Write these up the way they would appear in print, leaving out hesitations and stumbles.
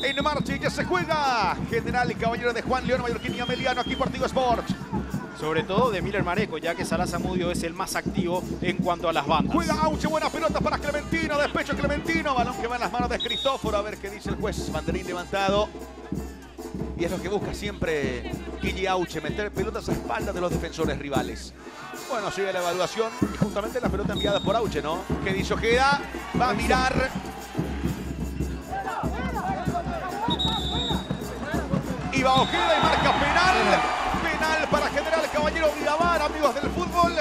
En marcha y ya se juega. General y Caballero de Juan León Mallorquín y Ameliano, aquí por Tigo Sports. Sobre todo de Miller Mareco, ya que Salah Zamudio es el más activo en cuanto a las bandas. Juega Auche, buena pelota para Clementino, despecho Clementino, balón que va en las manos de Cristóforo, a ver qué dice el juez. Banderín levantado. Y es lo que busca siempre Guille Auche, meter pelotas a espaldas de los defensores rivales. Bueno, sigue la evaluación y justamente la pelota enviada por Auche, ¿no? Que dice Ojeda, va a mirar. Y va Ojeda y marca penal. Penal para General Caballero Villavar, amigos del fútbol.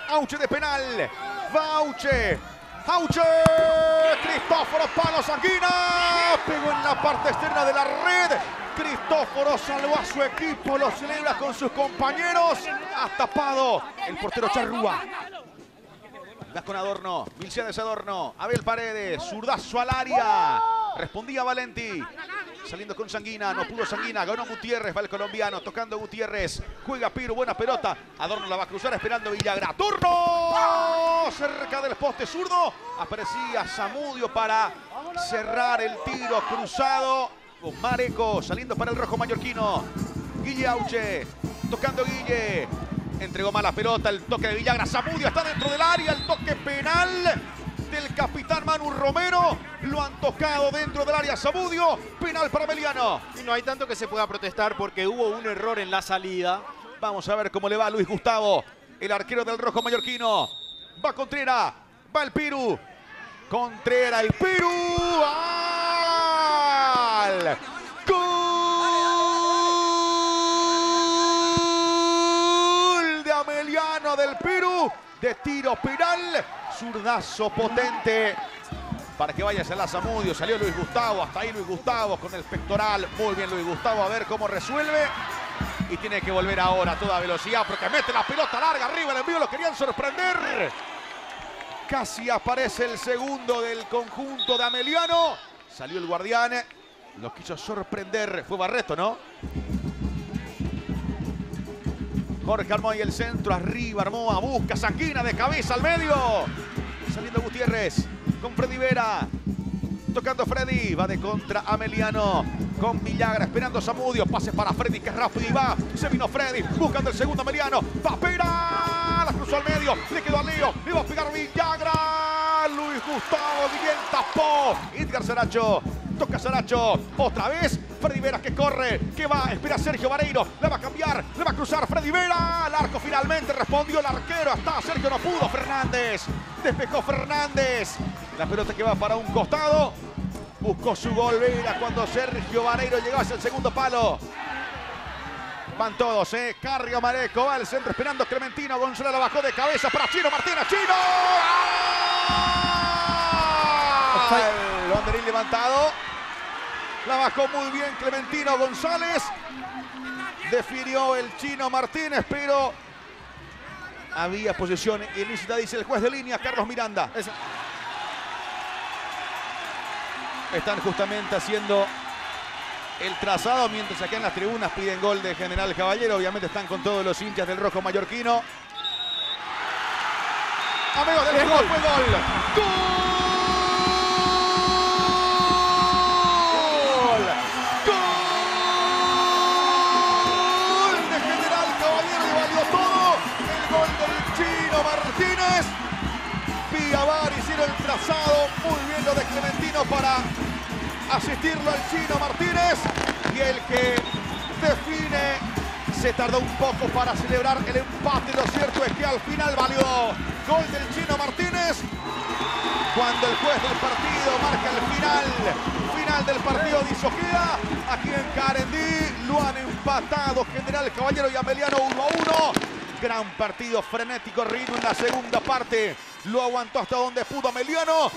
Auche de penal. Va Auche. Auche. Cristóforo, palo, Sanguina. Pegó en la parte externa de la red. Cristóforo salvó a su equipo, lo celebra con sus compañeros. Ha tapado el portero Charrúa. Va con Adorno, Milciades Adorno, Abel Paredes, zurdazo al área. Respondía Valenti. Saliendo con Sanguina, no pudo Sanguina, ganó Gutiérrez, va el colombiano, tocando Gutiérrez. Juega Piru, buena pelota. Adorno la va a cruzar esperando Villagra. ¡Turno! Cerca del poste zurdo. Aparecía Zamudio para cerrar el tiro cruzado. Mareco saliendo para el rojo mallorquino. Guille Auche, tocando Guille. Entregó mala pelota, el toque de Villagra. Zamudio está dentro del área, el toque penal del capitán Manu Romero. Lo han tocado dentro del área Zamudio. Penal para Ameliano. Y no hay tanto que se pueda protestar porque hubo un error en la salida. Vamos a ver cómo le va a Luis Gustavo, el arquero del rojo mallorquino. Va Contreras, va el Piru. Contreras, el Piru. ¡Gol de Ameliano del Piru! De tiro penal. Zurdazo potente para que vaya Salah Zamudio. Salió Luis Gustavo. Hasta ahí Luis Gustavo con el pectoral. Muy bien Luis Gustavo. A ver cómo resuelve. Y tiene que volver ahora a toda velocidad porque mete la pelota larga arriba. El envío lo querían sorprender. Casi aparece el segundo del conjunto de Ameliano. Salió el guardián. Lo quiso sorprender. Fue Barreto, ¿no? Jorge Armoa y el centro. Arriba Armoa. Busca Sanguina de cabeza al medio. Saliendo Gutiérrez. Con Freddy Vera. Tocando Freddy. Va de contra Ameliano. Con Villagra. Esperando Zamudio. Pase para Freddy que es rápido y va. Se vino Freddy. Buscando el segundo Ameliano. Va Pera. La cruzó al medio. Le quedó a Leo. Le va a pegar Villagra. Luis Gustavo bien tapó. Edgar Saracho. Toca Saracho, otra vez Freddy Vera que corre, que va, espera Sergio Vareiro, le va a cambiar, le va a cruzar Freddy Vera, al arco finalmente respondió el arquero, hasta Sergio no pudo, Fernández, despejó Fernández, la pelota que va para un costado, buscó su gol Vera cuando Sergio Vareiro llegó hacia el segundo palo. Van todos, carga Mareco, va al centro esperando Clementino, Gonzalo la bajó de cabeza para Chino Martínez, ¡Chino! El banderín levantado. La bajó muy bien Clementino González. Definió el Chino Martínez, pero había posesión ilícita, dice el juez de línea, Carlos Miranda. Están justamente haciendo el trazado, mientras acá en las tribunas piden gol de General Caballero. Obviamente están con todos los hinchas del rojo mallorquino. Amigos del fútbol, fue gol. ¡Gol! Martínez, Villavar hicieron el trazado, muy bien lo de Clementino para asistirlo al Chino Martínez y el que define se tardó un poco para celebrar el empate, lo cierto es que al final valió gol del Chino Martínez cuando el juez del partido marca el final del partido dice Ojeda, aquí en Carendí lo han empatado General Caballero y Ameliano 1-1. Gran partido frenético, Rino en la segunda parte. Lo aguantó hasta donde pudo Ameliano.